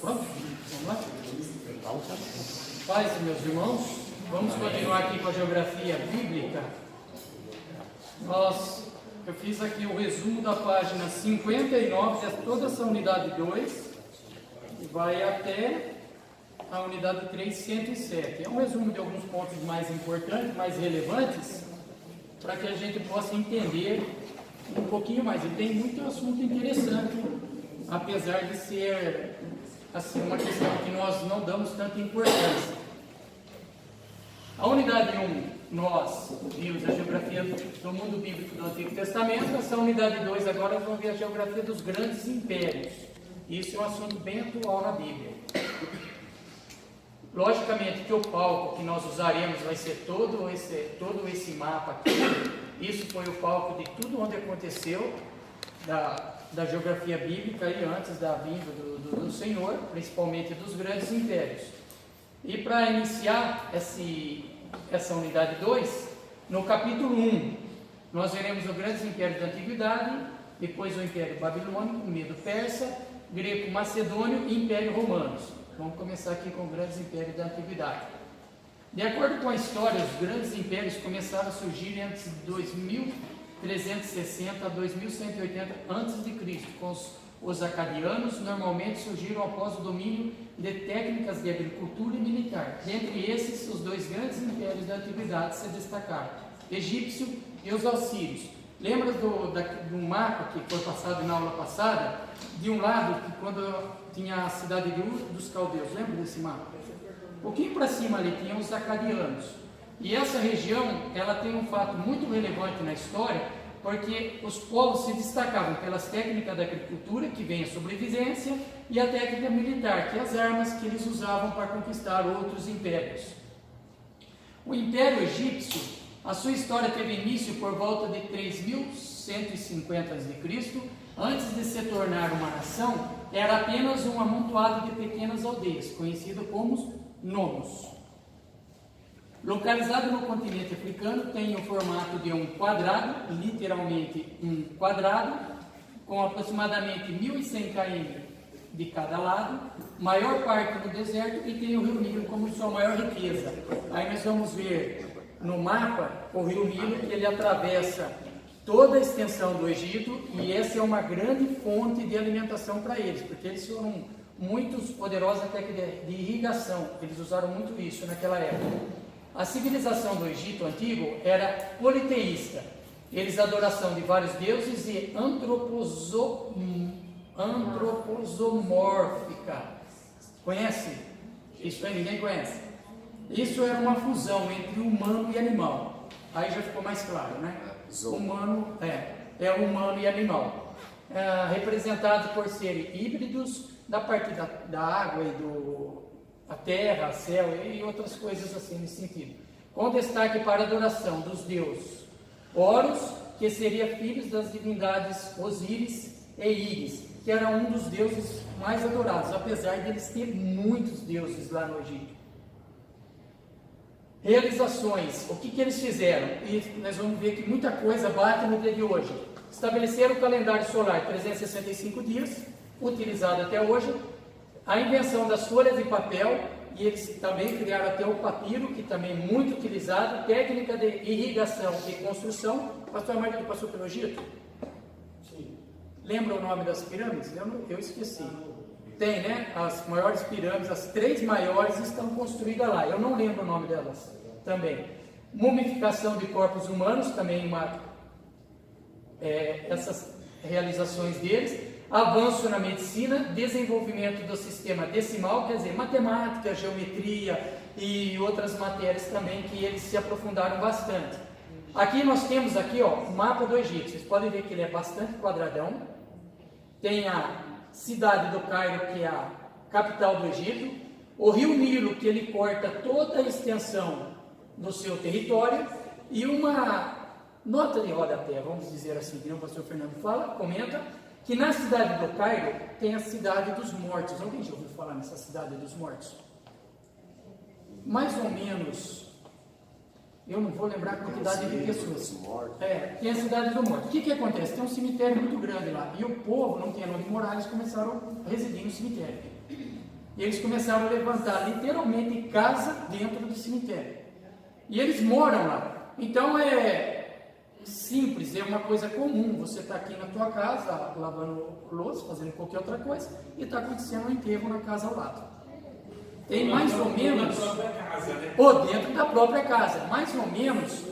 Pronto? Vamos lá? Paz, meus irmãos, vamos continuar aqui com a geografia bíblica. Eu fiz aqui o resumo da página 59, é toda essa unidade 2, e vai até a unidade 3, 107. É um resumo de alguns pontos mais importantes, mais relevantes, para que a gente possa entender um pouquinho mais. E tem muito assunto interessante, apesar de ser assim, uma questão que nós não damos tanta importância. A unidade 1, nós vimos a geografia do mundo bíblico do Antigo Testamento. Essa unidade 2 agora vamos ver a geografia dos grandes impérios. Isso é um assunto bem atual na Bíblia. Logicamente que o palco que nós usaremos vai ser todo esse mapa aqui. Isso foi o palco de tudo onde aconteceu da geografia bíblica e antes da vinda do Senhor, principalmente dos grandes impérios. E para iniciar essa unidade 2, no capítulo 1, nós veremos os grandes impérios da antiguidade, depois o Império Babilônico, Medo-Persa, Greco-Macedônio e Império Romano. Vamos começar aqui com os grandes impérios da antiguidade. De acordo com a história, os grandes impérios começaram a surgir entre 2360 a 2180 a.C., com os acadianos. Normalmente surgiram após o domínio de técnicas de agricultura e militar. Dentre esses, os dois grandes impérios da antiguidade se destacaram: egípcio e os assírios. Lembra do mapa que foi passado na aula passada? De um lado, quando tinha a cidade de Ur dos Caldeus, lembra desse mapa? Um pouquinho para cima ali tinha os acadianos. E essa região, ela tem um fato muito relevante na história, porque os povos se destacavam pelas técnicas da agricultura, que vem a sobrevivência, e a técnica militar, que é as armas que eles usavam para conquistar outros impérios. O Império Egípcio, a sua história teve início por volta de 3150 a.C., antes de se tornar uma nação, era apenas um amontoado de pequenas aldeias, conhecido como nomos. Localizado no continente africano, tem o formato de um quadrado, literalmente um quadrado, com aproximadamente 1.100 km de cada lado, maior parte no deserto, e tem o Rio Nilo como sua maior riqueza. Aí nós vamos ver no mapa o Rio Nilo, que ele atravessa toda a extensão do Egito, e essa é uma grande fonte de alimentação para eles, porque eles foram muito poderosos até de irrigação, eles usaram muito isso naquela época. A civilização do Egito antigo era politeísta, eles adoração de vários deuses e antropozomórfica. Conhece? Isso aí ninguém conhece. Isso era uma fusão entre humano e animal. Aí já ficou mais claro, né? Humano é humano e animal, representados por serem híbridos da parte da água e a terra, céu e outras coisas assim nesse sentido, com destaque para a adoração dos deuses Horus, que seria filhos das divindades Osíris e Íris, que era um dos deuses mais adorados, apesar de eles terem muitos deuses lá no Egito. Realizações, o que eles fizeram? E nós vamos ver que muita coisa bate no dia de hoje. Estabeleceram o calendário solar 365 dias, utilizado até hoje. A invenção das folhas de papel, e eles também criaram até o papiro, que também é muito utilizado. Técnica de irrigação e construção. Pastor Margarida passou pelo Egito? Sim. Lembra o nome das pirâmides? Eu esqueci. Tem, né? As maiores pirâmides, as 3 maiores estão construídas lá. Eu não lembro o nome delas também. Mumificação de corpos humanos, também essas realizações deles. Avanço na medicina, desenvolvimento do sistema decimal, quer dizer, matemática, geometria e outras matérias também que eles se aprofundaram bastante. Aqui nós temos o mapa do Egito. Vocês podem ver que ele é bastante quadradão. Tem a cidade do Cairo, que é a capital do Egito, o rio Nilo, que ele corta toda a extensão do seu território, e uma nota de rodapé, vamos dizer assim, que o pastor Fernando fala, comenta, que na cidade do Cairo tem a cidade dos mortos. Alguém já ouviu falar nessa cidade dos mortos? Mais ou menos, eu não vou lembrar a quantidade de pessoas. Tem a cidade do morto. O que acontece? Tem um cemitério muito grande lá, e o povo não tinha onde morar, eles começaram a residir no cemitério. eles começaram a levantar literalmente casa dentro do cemitério. E eles moram lá. Então é simples, é uma coisa comum. Você está aqui na tua casa, lavando louça, fazendo qualquer outra coisa, e está acontecendo um enterro na casa ao lado. Tem mais ou menos, ou dentro da própria casa, mais ou menos.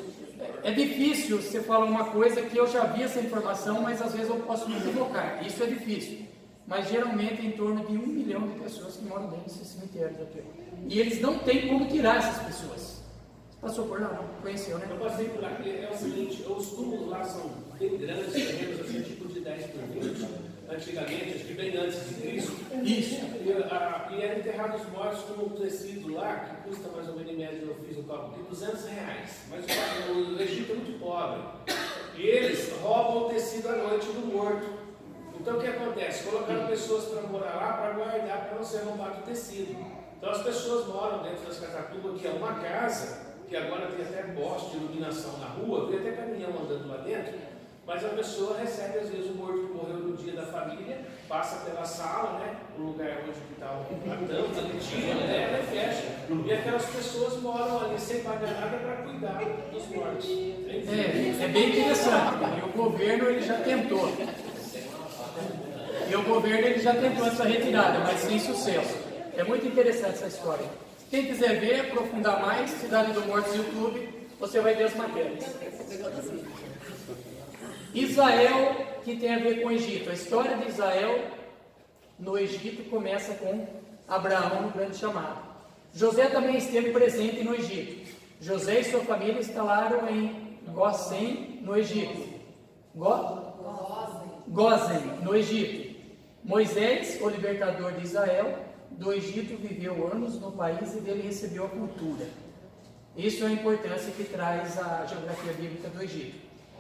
É difícil você falar uma coisa que eu já vi essa informação, mas às vezes eu posso me equivocar. Isso é difícil. Mas geralmente é em torno de 1 milhão de pessoas que moram dentro desse cemitério de Atuel. E eles não têm como tirar essas pessoas. Você passou por lá? Não? Conheceu, né? Eu passei por lá. É o seguinte, os túmulos lá são bem grandes, terrenos assim, tipo de 10 por 20, antigamente, acho que bem antes de Cristo. Isso. E eram enterrados mortos com um tecido lá, que custa mais ou menos, em média, eu fiz o cálculo, de R$200. Mas o Egito é muito pobre. E eles roubam o tecido à noite do morto. Então o que acontece? Colocaram pessoas para morar lá, para guardar, para não ser roubado o tecido. Então as pessoas moram dentro das catacubas, que é uma casa, que agora tem até poste de iluminação na rua, tem até caminhão andando lá dentro, mas a pessoa recebe às vezes o morto que morreu no dia da família, passa pela sala, né, o lugar onde está a tampa, ele tira, leva e fecha. E aquelas pessoas moram ali sem pagar nada para cuidar dos mortos. É bem interessante. E o governo ele já tentou. Essa retirada, mas sem sucesso. É muito interessante essa história. Quem quiser ver, aprofundar mais, Cidade do Morto no YouTube, você vai ver as matérias. Israel, que tem a ver com o Egito. A história de Israel no Egito começa com Abraão no grande chamado. José também esteve presente no Egito. José e sua família instalaram em Gósen, no Egito. Gósen, no Egito. Moisés, o libertador de Israel, do Egito, viveu anos no país e dele recebeu a cultura. Isso é a importância que traz a geografia bíblica do Egito.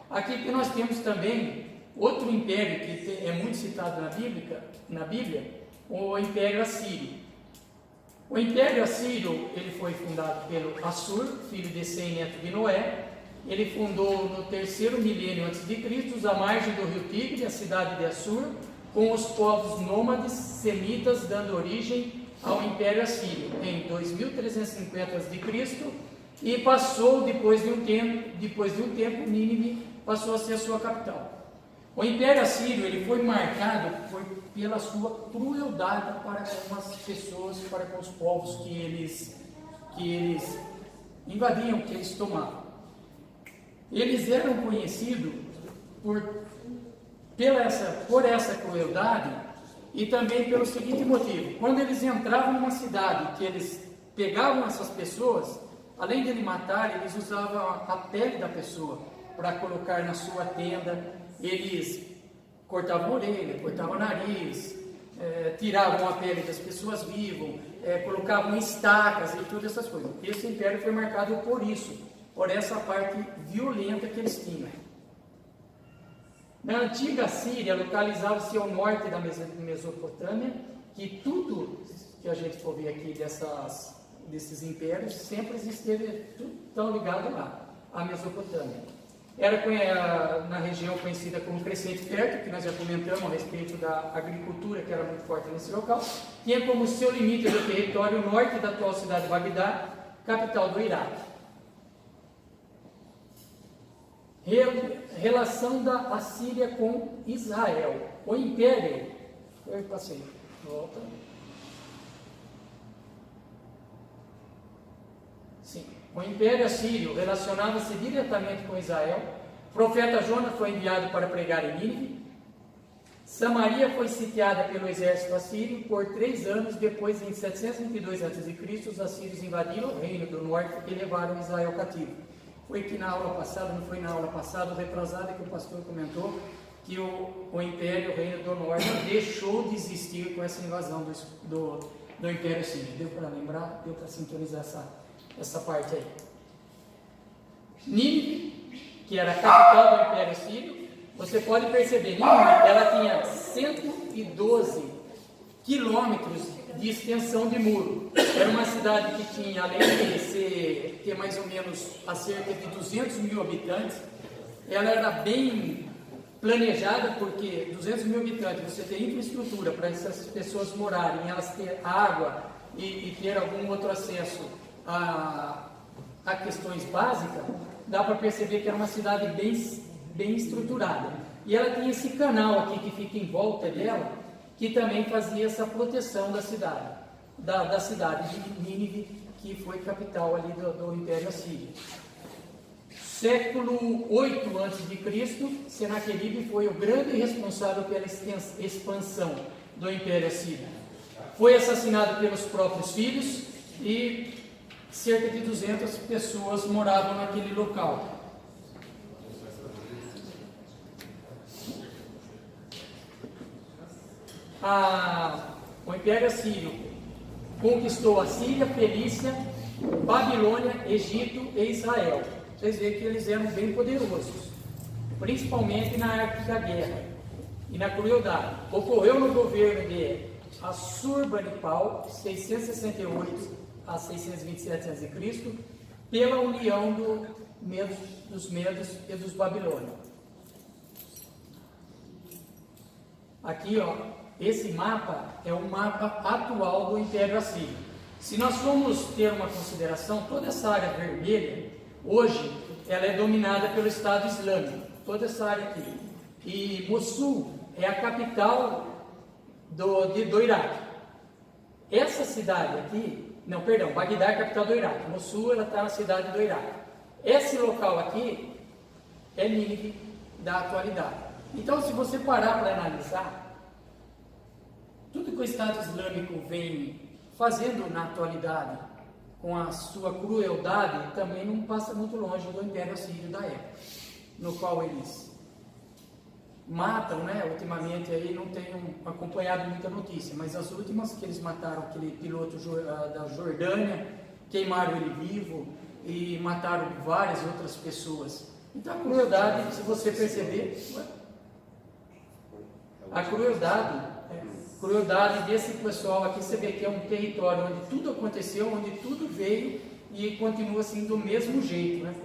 Aqui que nós temos também outro império que é muito citado na Bíblia, o Império Assírio. O Império Assírio ele foi fundado pelo Assur, filho de Sem, neto de Noé. Ele fundou no 3º milênio a.C., à margem do rio Tigre, a cidade de Assur, com os povos nômades semitas, dando origem ao Império Assírio em 2350 a.C. e passou, depois de um tempo, Nínive passou a ser a sua capital. O Império Assírio ele foi marcado pela sua crueldade para com as pessoas, para com os povos que eles invadiam, que eles tomavam. Eles eram conhecidos por essa crueldade e também pelo seguinte motivo: quando eles entravam numa cidade, que eles pegavam essas pessoas, além de ele matar, eles usavam a pele da pessoa para colocar na sua tenda. Eles cortavam a orelha, cortavam o nariz, tiravam a pele das pessoas vivas, colocavam estacas e todas essas coisas. Esse império foi marcado por isso, por essa parte violenta que eles tinham. Na antiga Síria, localizava-se ao norte da Mesopotâmia, que tudo que a gente for ver aqui desses impérios, sempre esteve tudo tão ligado lá, à Mesopotâmia. Era na região conhecida como Crescente Fértil, que nós já comentamos a respeito da agricultura, que era muito forte nesse local. Tinha como seu limite o território norte da atual cidade de Bagdá, capital do Iraque. Relação da Assíria com Israel. O Império... Eu passei. Volta. Sim. O Império Assírio relacionava-se diretamente com Israel. O profeta Jonas foi enviado para pregar em Nínive. Samaria foi sitiada pelo exército assírio por 3 anos. Depois, em 722 a.C., os assírios invadiram o reino do norte e levaram Israel cativo. Foi que na aula passada, não foi na aula passada, retrasada, que o pastor comentou que o Império, o Reino do Norte, deixou de existir com essa invasão do Império Assírio. Deu para lembrar? Deu para sintonizar essa parte aí. Nínive, que era a capital do Império Assírio, você pode perceber, Nínive, ela tinha 112 quilômetros de extensão de muro. Era uma cidade que tinha, além de ter mais ou menos a cerca de 200 mil habitantes, ela era bem planejada, porque 200 mil habitantes, você tem infraestrutura para essas pessoas morarem, elas ter água e ter algum outro acesso a questões básicas, dá para perceber que era uma cidade bem estruturada. E ela tem esse canal aqui que fica em volta dela, que também fazia essa proteção da cidade, da cidade de Nínive, que foi capital ali do Império Assírio. Século 8 a.C., Senaqueribe foi o grande responsável pela expansão do Império Assírio. Foi assassinado pelos próprios filhos e cerca de 200 pessoas moravam naquele local. O Império Assírio conquistou a Síria, Felícia, Babilônia, Egito e Israel. Vocês veem que eles eram bem poderosos, principalmente na arte da guerra e na crueldade. Ocorreu no governo de Assurbanipal, 668 a 627 a.C., pela união dos Medos e dos Babilônios. Aqui, ó, esse mapa é o mapa atual do Império Assírio. Se nós formos ter uma consideração, toda essa área vermelha, hoje, ela é dominada pelo Estado Islâmico, toda essa área aqui. E Mossul é a capital do Iraque. Essa cidade aqui, Bagdá é a capital do Iraque. Mossul, ela está na cidade do Iraque. Esse local aqui é Nínive da atualidade. Então, se você parar para analisar, tudo que o Estado Islâmico vem fazendo na atualidade, com a sua crueldade, também não passa muito longe do Império Assírio da época, no qual eles matam, né? Ultimamente aí não tenho acompanhado muita notícia, mas as últimas que eles mataram aquele piloto da Jordânia, queimaram ele vivo e mataram várias outras pessoas. Então a crueldade, se você perceber, a crueldade desse pessoal aqui, você vê que é um território onde tudo aconteceu, onde tudo veio e continua assim do mesmo jeito, né?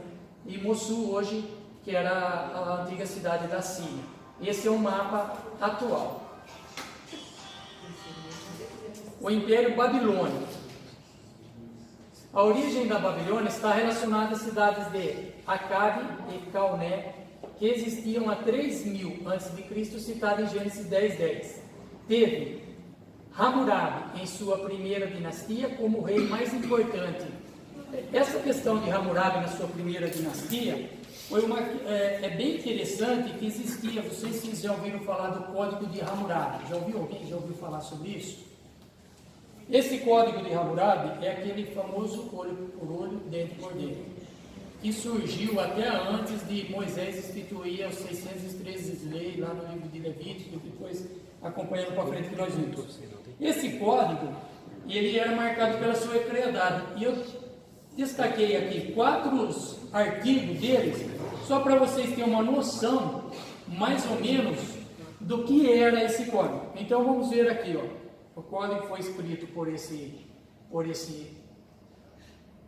E Mossul hoje, que era a antiga cidade da Síria. Esse é o mapa atual. O Império Babilônico. A origem da Babilônia está relacionada às cidades de Acabe e Calné, que existiam há 3000 a.C., citado em Gênesis 10:10. Teve Hammurabi em sua primeira dinastia como o rei mais importante. Essa questão de Hammurabi na sua primeira dinastia foi é bem interessante que existia. Vocês já ouviram falar do Código de Hammurabi? Alguém já ouviu falar sobre isso? Esse Código de Hammurabi é aquele famoso olho por olho, dente por dente, que surgiu até antes de Moisés instituir as 613 leis lá no livro de Levítico, depois acompanhando para frente que nós vimos. Esse código, ele era marcado pela sua eclesidade, e eu destaquei aqui 4 artigos deles, só para vocês terem uma noção, mais ou menos, do que era esse código. Então vamos ver aqui, ó. O código foi escrito por esse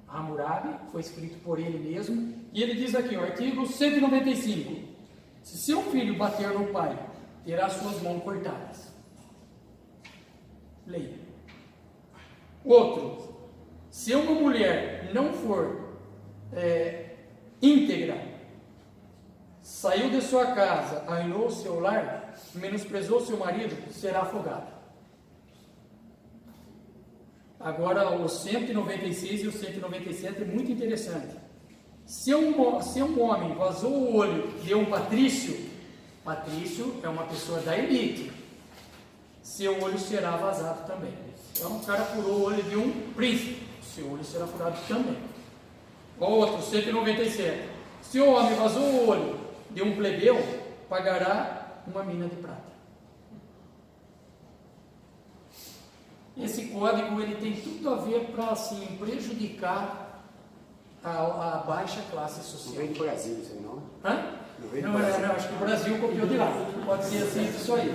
Hammurabi, foi escrito por ele mesmo, e ele diz aqui, ó, artigo 195: se seu filho bater no pai, terá suas mãos cortadas. Leia. Outro: se uma mulher não for íntegra, saiu de sua casa, arruinou seu lar, menosprezou seu marido, será afogada. Agora, o 196 e o 197 é muito interessante. Se um homem vazou o olho de um patrício é uma pessoa da elite, seu olho será vazado também. Então, o cara furou o olho de um príncipe, seu olho será furado também. Outro, 197. Se o homem vazou o olho de um plebeu, pagará uma mina de prata. Esse código, ele tem tudo a ver para assim, prejudicar a baixa classe social. Não vem do Brasil, isso aí não? Hã? Não, acho que o Brasil copiou de lá. Pode ser assim, isso aí.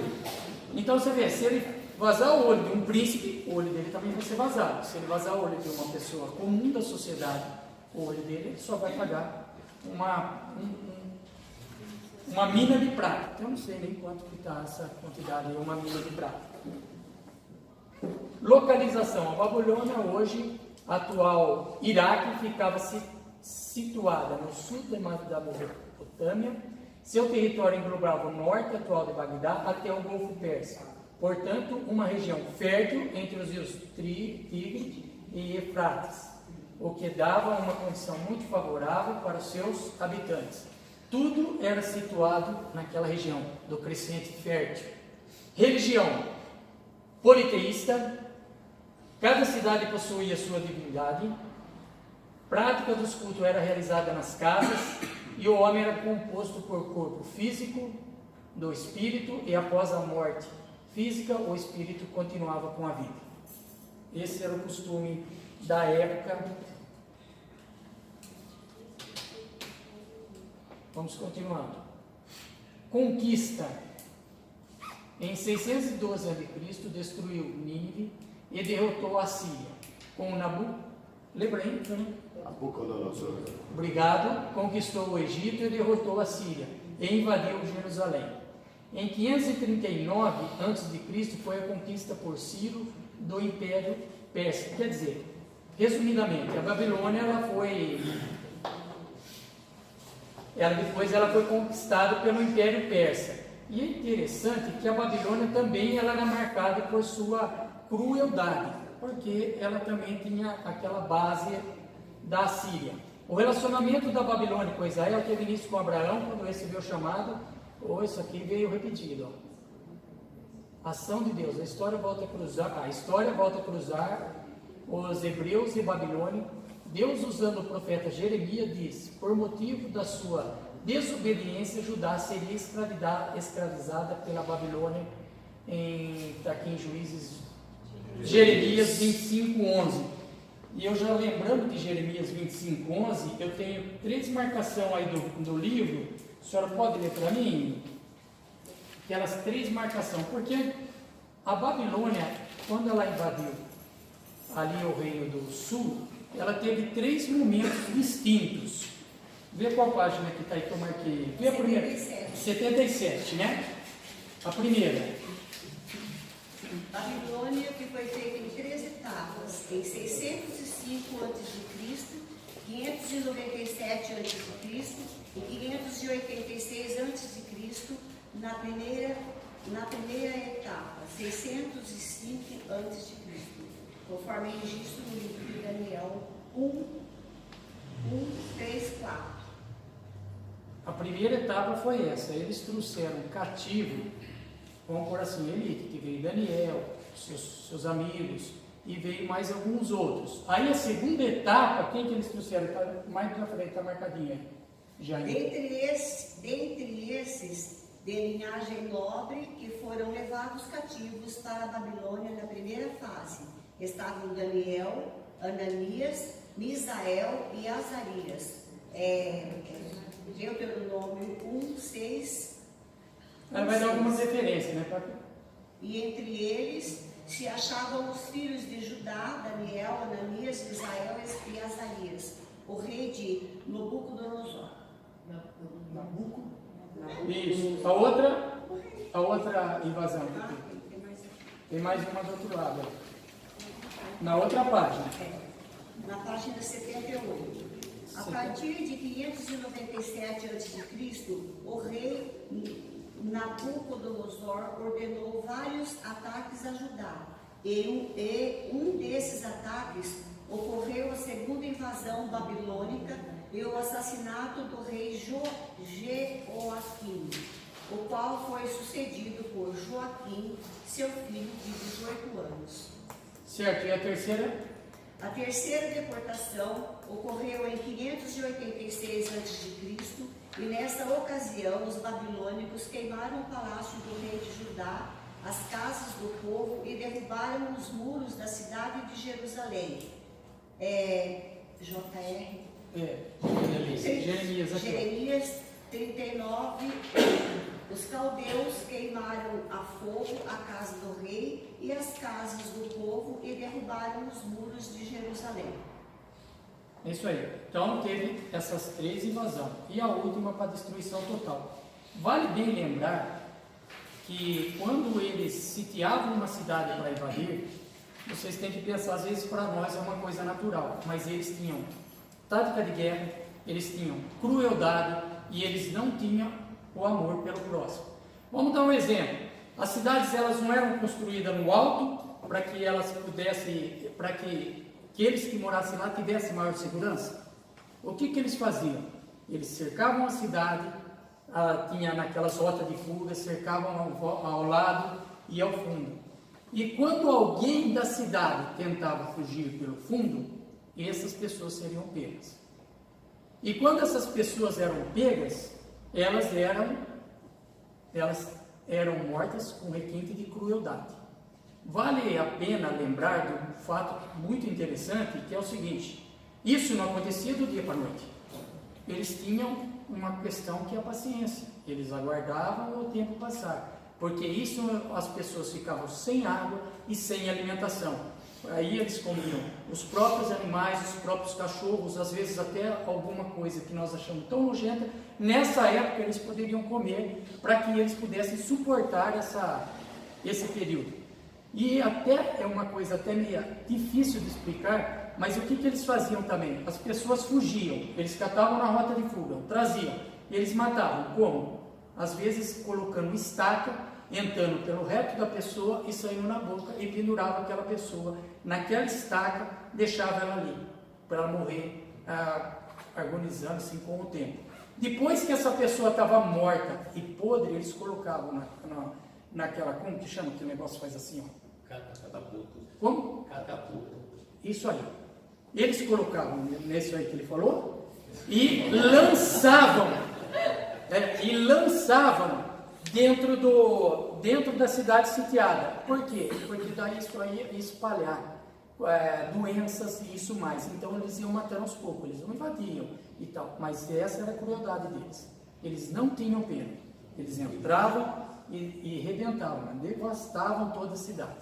Então você vê, se ele vazar o olho de um príncipe, o olho dele também vai ser vazado. Se ele vazar o olho de uma pessoa comum da sociedade, o olho dele só vai pagar uma mina de prata. Eu não sei nem quanto que está essa quantidade aí, uma mina de prata. Localização. A Babilônia hoje, atual Iraque, ficava situada no sul da Mesopotâmia. Seu território englobava o norte atual de Bagdá até o Golfo Pérsico. Portanto, uma região fértil entre os rios Tigre e Eufrates, o que dava uma condição muito favorável para os seus habitantes. Tudo era situado naquela região do crescente fértil. Religião politeísta, cada cidade possuía sua divindade, prática dos cultos era realizada nas casas e o homem era composto por corpo físico, do espírito, e após a morte física o espírito continuava com a vida. Esse era o costume da época. Vamos continuando. Conquista. Em 612 a.C., destruiu Nínive e derrotou a Síria. Com Nabucodonosor. Obrigado. Conquistou o Egito e derrotou a Síria e invadiu Jerusalém. Em 539 a.C. foi a conquista por Ciro do Império Persa. Quer dizer, resumidamente, a Babilônia depois ela foi conquistada pelo Império Persa. E é interessante que a Babilônia também ela era marcada por sua crueldade, porque ela também tinha aquela base da Síria. O relacionamento da Babilônia com Israel teve início com Abraão, quando recebeu o chamado. Isso aqui veio repetido. Ação de Deus. A história volta a cruzar os hebreus e Babilônia. Deus, usando o profeta Jeremias, disse: por motivo da sua desobediência, Judá seria escravizada pela Babilônia. Está aqui em Juízes, Jeremias 25:11. E eu já lembrando de Jeremias 25:11, eu tenho 3 marcações aí do livro. A senhora pode ler para mim? Aquelas 3 marcações. Porque a Babilônia, quando ela invadiu ali o Reino do Sul, ela teve 3 momentos distintos. Vê qual página que está aí que eu marquei. Vê a primeira. 77, né? A primeira. Babilônia, que foi feita em 3 etapas. Em 605 a.C., 597 a.C. e 586 a.C. na primeira etapa, 605 a.C., conforme registro no livro de Daniel 1, 3, 4. A primeira etapa foi essa. Eles trouxeram cativo, vamos por assim, elite, que veio Daniel, seus amigos, e veio mais alguns outros. Aí a segunda etapa, quem que eles trouxeram? Tá mais pra frente, está marcadinha. Dentre esses de linhagem nobre que foram levados cativos para a Babilônia na primeira fase, estavam Daniel, Ananias, Misael e Azarias. Deuteronômio 1, 6. Ela vai dar algumas referências, né? E entre eles se achavam os filhos de Judá, Daniel, Ananias, Misael e Azarias, o rei de Nabucodonosor. Isso. A outra invasão. Tem mais uma do outro lado. Na outra página. Na página 78. A partir de 597 a.C., o rei Nabucodonosor ordenou vários ataques a Judá. E um desses ataques ocorreu a segunda invasão babilônica e o assassinato do rei Jeoaquim, o qual foi sucedido por Joaquim, seu filho de 18 anos. Certo, e a terceira? A terceira deportação ocorreu em 586 a.C. e nessa ocasião os babilônicos queimaram o palácio do rei de Judá, as casas do povo e derrubaram os muros da cidade de Jerusalém. Jeremias 39. Os caldeus queimaram a fogo a casa do rei e as casas do povo e derrubaram os muros de Jerusalém. É isso aí. Então teve essas 3 invasões. E a última para destruição total. Vale bem lembrar que quando eles sitiavam uma cidade para invadir, vocês têm que pensar, às vezes para nós é uma coisa natural, mas eles tinham tática de guerra, eles tinham crueldade e eles não tinham o amor pelo próximo. Vamos dar um exemplo. As cidades, elas não eram construídas no alto para que elas pudessem, para que eles que morassem lá tivessem maior segurança. O que eles faziam? Eles cercavam a cidade, tinha naquelas rotas de fuga, cercavam ao lado e ao fundo. E quando alguém da cidade tentava fugir pelo fundo, essas pessoas seriam pegas. E quando essas pessoas eram pegas, elas eram mortas com requinte de crueldade. Vale a pena lembrar de um fato muito interessante, que é o seguinte: isso não acontecia do dia para a noite. Eles tinham uma questão que é a paciência. Eles aguardavam o tempo passar, porque isso as pessoas ficavam sem água e sem alimentação. Aí eles comiam os próprios animais, os próprios cachorros, às vezes até alguma coisa que nós achamos tão nojenta. Nessa época eles poderiam comer para que eles pudessem suportar esse período. E até é uma coisa até meio difícil de explicar, mas o que eles faziam também? As pessoas fugiam, eles catavam na rota de fuga, traziam, eles matavam. Como? Às vezes colocando estaca, entrando pelo reto da pessoa e saindo na boca e pendurava aquela pessoa naquela estaca, deixava ela ali, para ela morrer agonizando assim com o tempo. Depois que essa pessoa estava morta e podre, eles colocavam naquela, como que chama que o negócio faz assim, ó? Catapulta. Como? Catapulta. Isso aí. Eles colocavam nesse aí que ele falou e lançavam dentro da cidade sitiada. Por quê? Porque daí isso aí ia espalhar doenças e isso mais. Então eles iam matando aos poucos, eles não invadiam e tal. Mas essa era a crueldade deles. Eles não tinham pena. Eles entravam e rebentavam, devastavam toda a cidade.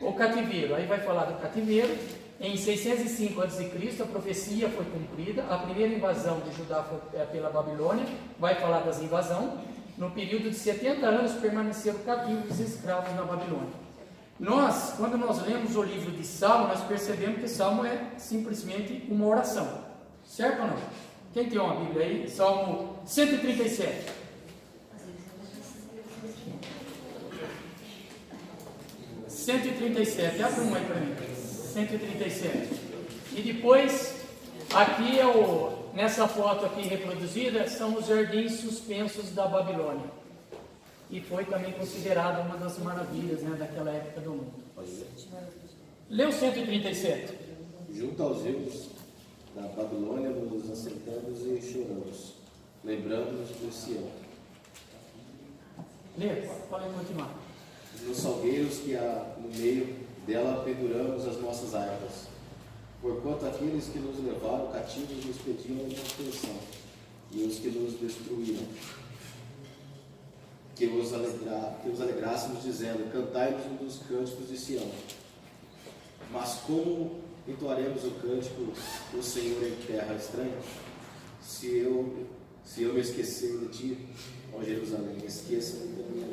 O cativeiro, aí vai falar do cativeiro. Em 605 a.C., a profecia foi cumprida. A primeira invasão de Judá foi pela Babilônia. Vai falar das invasões. No período de 70 anos permaneceram cativos e escravos na Babilônia. Quando nós lemos o livro de Salmo, nós percebemos que Salmo é simplesmente uma oração. Certo ou não? Quem tem uma Bíblia aí? Salmo 137. Abre um aí para mim. 137. E depois, aqui nessa foto aqui reproduzida, são os jardins suspensos da Babilônia. E foi também considerada uma das maravilhas, né, daquela época do mundo. Lê o 137. Junto aos rios da Babilônia nos assentamos e choramos, lembrando-nos do Sião. Lê, pode continuar. Nos salgueiros que há no meio dela penduramos as nossas harpas, porquanto aqueles que nos levaram cativos nos pediam manutenção, e os que nos destruíram, que os alegrássemos, dizendo: cantai-nos um dos cânticos de Sião. Mas como entoaremos o cântico do Senhor em terra estranha? Se eu me esquecer de ti, ó Jerusalém, esqueça-me da minha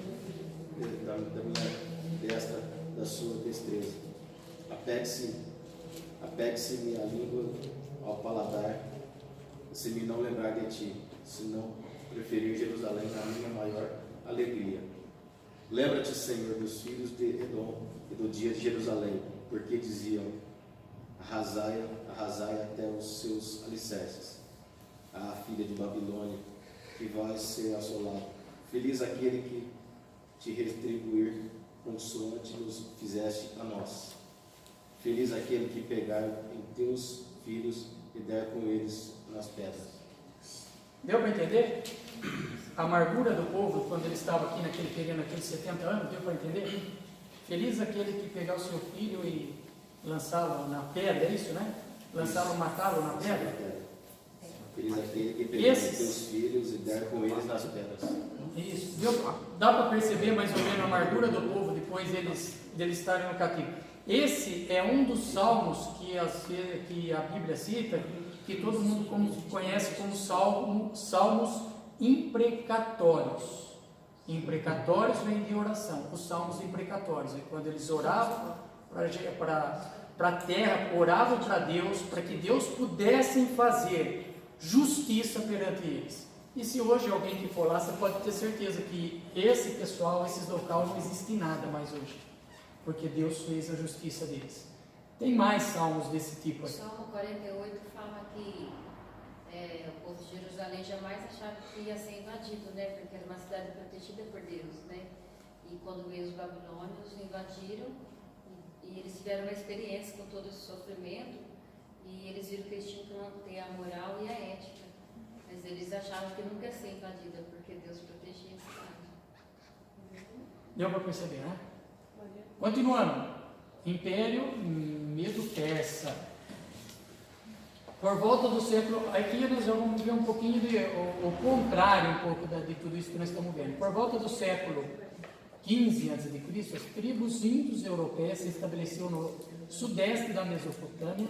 destra, da sua destreza. Apegue-se-me a língua ao paladar, se me não lembrar de ti, se não preferir Jerusalém na minha maior alegria. Lembra-te, Senhor, dos filhos de Edom e do dia de Jerusalém, porque diziam: arrasai até os seus alicerces. Ah, filha de Babilônia, que vai ser assolado. Feliz aquele que te retribuir consoante nos fizeste a nós. Feliz aquele que pegar em teus filhos e der com eles nas pedras. Deu para entender? A amargura do povo quando ele estava aqui naquele período, naqueles 70 anos, deu para entender? Feliz aquele que pegar o seu filho e lançá-lo na pedra, é isso, né? Lançá-lo, matá-lo na pedra. Feliz aquele que pegar em teus filhos e der com eles nas pedras. Isso. Dá para perceber mais ou menos a amargura do povo depois deles estarem no cativo. Esse é um dos salmos que a Bíblia cita, que todo mundo conhece como salmos imprecatórios. Imprecatórios vem de oração, os salmos imprecatórios, é quando eles oravam para a terra, oravam para Deus, para que Deus pudesse fazer justiça perante eles. E se hoje alguém que for lá, você pode ter certeza que esse pessoal, esses locais, não existe nada mais hoje, porque Deus fez a justiça deles. Tem mais salmos desse tipo aí. O Salmo 48 fala que o povo de Jerusalém jamais achava que ia ser invadido, né? Porque era uma cidade protegida por Deus, né? E quando veio os babilônios, invadiram, e eles tiveram uma experiência com todo esse sofrimento, e eles viram que eles tinham que manter a moral e a ética. Mas eles achavam que nunca ia ser invadida, porque Deus protegia a cidade. Deu para perceber, né? Continuando. Império Medo-Persa. Por volta do século... Aqui nós vamos ver um pouquinho o contrário de tudo isso que nós estamos vendo. Por volta do século XV a.C., as tribos índios europeias se estabeleceram no sudeste da Mesopotâmia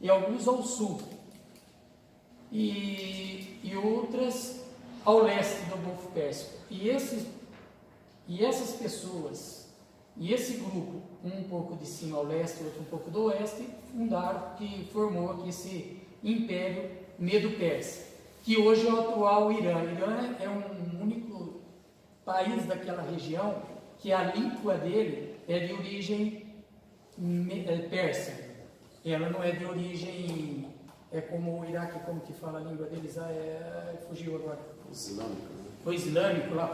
e alguns ao sul. E outras ao leste do Golfo Pérsico. E essas pessoas, e esse grupo, um pouco de cima ao leste, outro um pouco do oeste, que formou aqui esse Império Medo-Persa, que hoje é o atual Irã. Irã é um único país daquela região que a língua dele é de origem persa. Ela não é de origem... É como o Iraque, como que fala a língua deles, fugiu agora. Islâmico, né? O islâmico lá,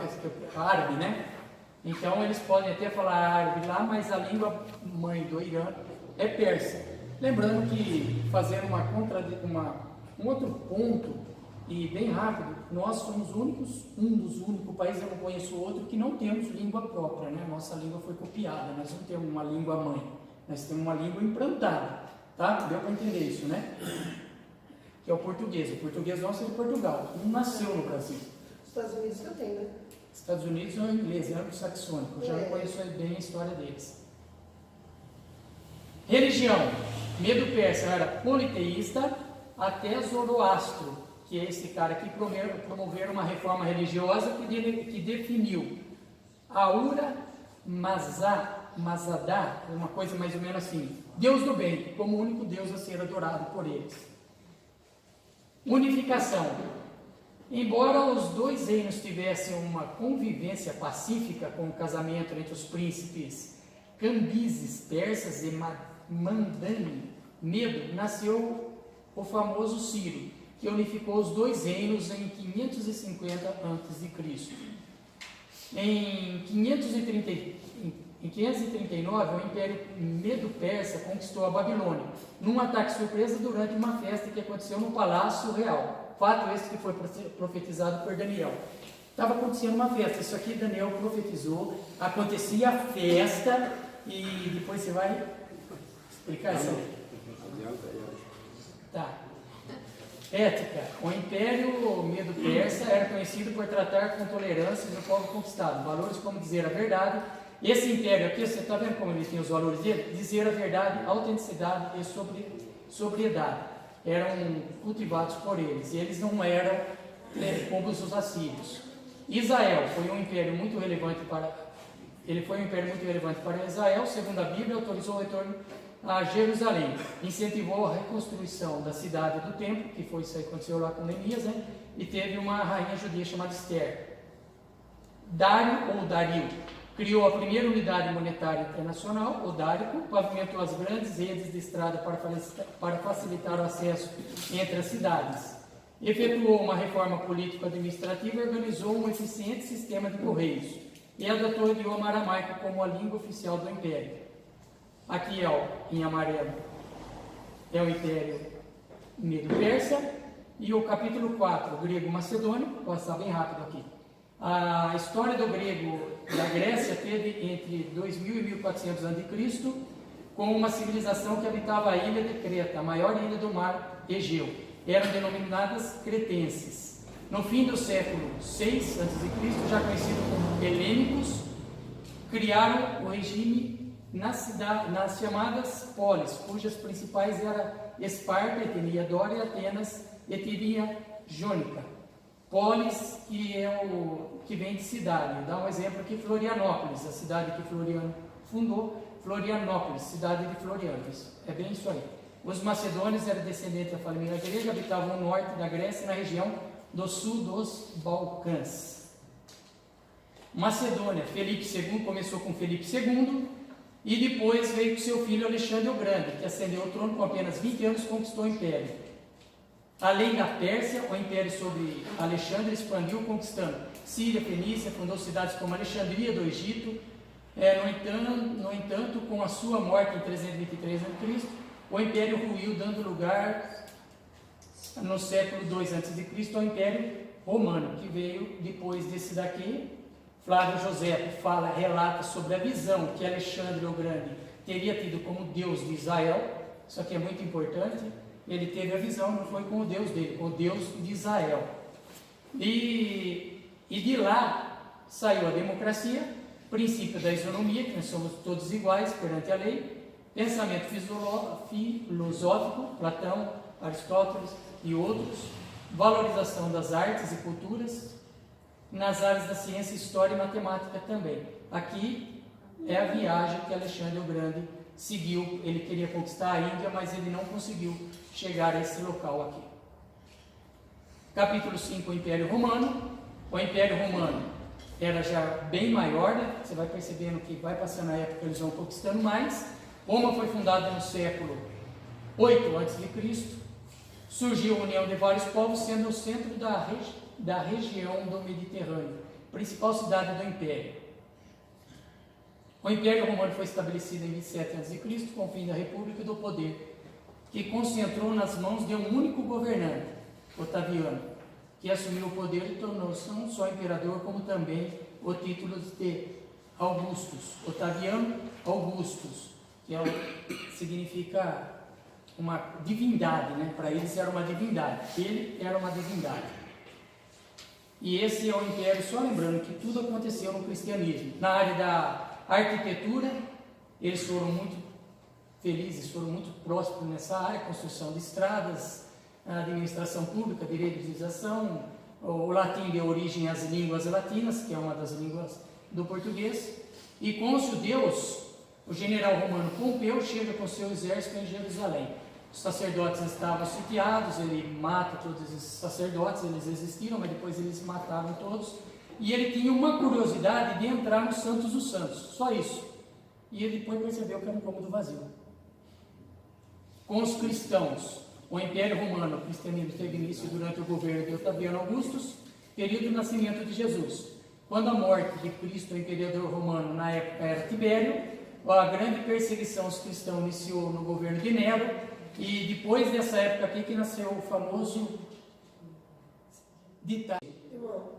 árabe, né? Então eles podem até falar árabe lá, mas a língua mãe do Irã é persa. Lembrando que, fazendo um outro ponto, e bem rápido, nós somos um dos únicos países, eu não conheço outro, que não temos língua própria, né? Nossa língua foi copiada, nós não temos uma língua mãe, nós temos uma língua implantada, tá? Deu para entender isso, né? Que é o português. O português nosso é de Portugal, não nasceu no Brasil. Estados Unidos que eu tenho, né? Estados Unidos é o inglês, é anglo-saxônico, eu já não conheço bem a história deles. Religião. Medo-Persa era politeísta até Zoroastro, que é esse cara que promoveu uma reforma religiosa que definiu Ahura Mazda, uma coisa mais ou menos assim, Deus do bem, como o único Deus a ser adorado por eles. Unificação. Embora os dois reinos tivessem uma convivência pacífica com o casamento entre os príncipes Cambises persas e Mandani, Medo, nasceu o famoso Ciro, que unificou os dois reinos em 550 a.C. Em 539, o Império Medo-Persa conquistou a Babilônia, num ataque surpresa durante uma festa que aconteceu no Palácio Real. Fato esse que foi profetizado por Daniel. Estava acontecendo uma festa, isso aqui Daniel profetizou, acontecia a festa, e depois você vai explicar isso aí. Tá. Ética. O Império Medo-Persa era conhecido por tratar com tolerância o povo conquistado. Valores como dizer a verdade. Esse império aqui, você está vendo como ele tem os valores dele? Dizer a verdade, autenticidade e sobriedade. Eram cultivados por eles. E eles não eram como os assírios. Israel foi um império muito relevante para Israel. Segundo a Bíblia, autorizou o retorno a Jerusalém, incentivou a reconstrução da cidade do templo, que foi isso aí que aconteceu lá com Neemias, né? E teve uma rainha judia chamada Esther. Dario criou a primeira unidade monetária internacional, o Dárico, pavimentou as grandes redes de estrada para facilitar o acesso entre as cidades, efetuou uma reforma político-administrativa e organizou um eficiente sistema de correios, e adotou o idioma aramaico como a língua oficial do Império. Aqui em amarelo é o Império Medo-Persa, e o capítulo 4, o grego macedônio, vou passar bem rápido aqui. A história do grego da Grécia teve entre 2000 e 1400 a.C., com uma civilização que habitava a ilha de Creta, a maior ilha do mar Egeu. Eram denominadas cretenses. No fim do século 6 a.C., já conhecido como helênicos, criaram o regime nas chamadas polis, cujas principais Esparta, etnia Dória, Atenas, etnia Jônica. Polis, que é o que vem de cidade. Dá um exemplo aqui, Florianópolis, a cidade que Floriano fundou, Florianópolis, cidade de Floriano. É bem isso aí. Os macedônios eram descendentes da família grega, habitavam o norte da Grécia, na região do sul dos Balcãs. Macedônia, Felipe II, começou com Felipe II, e depois veio com seu filho Alexandre o Grande, que ascendeu ao trono com apenas 20 anos, conquistou o império. Além da Pérsia, o império sobre Alexandre expandiu, conquistando Síria, Fenícia, fundou cidades como Alexandria do Egito. No entanto, com a sua morte em 323 a.C., o império ruiu, dando lugar, no século II a.C., ao Império Romano, que veio depois desse daqui. Flávio José relata sobre a visão que Alexandre o Grande teria tido como Deus de Israel. Isso aqui é muito importante. Ele teve a visão, não foi com o Deus dele, com o Deus de Israel. E de lá saiu a democracia, princípio da isonomia, que nós somos todos iguais perante a lei, pensamento filosófico, Platão, Aristóteles e outros, valorização das artes e culturas, nas áreas da ciência, história e matemática também. Aqui é a viagem que Alexandre o Grande seguiu. Ele queria conquistar a Índia, mas ele não conseguiu chegar a esse local aqui. Capítulo 5, o Império Romano. O Império Romano era já bem maior, né? Você vai percebendo que vai passando a época, eles vão conquistando mais. Roma foi fundada no século 8 a.C. Surgiu a união de vários povos, sendo o centro da região do Mediterrâneo, principal cidade do Império. O Império Romano foi estabelecido em 27 a.C., com o fim da República e do Poder, que concentrou nas mãos de um único governante, Otaviano, que assumiu o poder e tornou-se não só imperador, como também o título de Augustus. Otaviano Augustus, que significa uma divindade, né? Para eles era uma divindade, ele era uma divindade. E esse é o império, só lembrando que tudo aconteceu no cristianismo. Na área da arquitetura, eles foram muito felizes, foram muito prósperos nessa área, construção de estradas, administração pública, direitização. O latim deu origem às línguas latinas, que é uma das línguas do português. E com os judeus, o general romano Pompeu chega com seu exército em Jerusalém. Os sacerdotes estavam sitiados, ele mata todos esses sacerdotes, eles existiram, mas depois eles mataram todos. E ele tinha uma curiosidade de entrar no Santos dos Santos, só isso. E ele depois percebeu que era um cômodo vazio. Com os cristãos, o Império Romano, o cristianismo teve início durante o governo de Otaviano Augustus, período do nascimento de Jesus. Quando a morte de Cristo, o imperador romano, na época era Tibério, a grande perseguição aos cristãos iniciou no governo de Nero, e depois dessa época aqui que nasceu o famoso ditado. Irmão,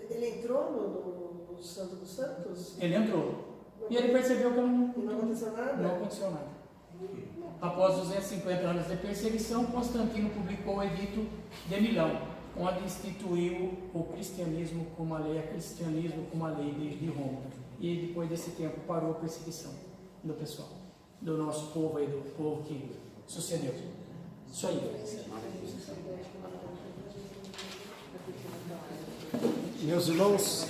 ele entrou no Santo dos Santos? Ele entrou. E ele percebeu que Não aconteceu nada? não aconteceu nada. Após 250 anos de perseguição, Constantino publicou o Edito de Milão, onde instituiu o cristianismo como a lei, como a lei de Roma. E depois desse tempo parou a perseguição do pessoal, do nosso povo aí, do povo que sucedeu. Isso aí. Meus irmãos,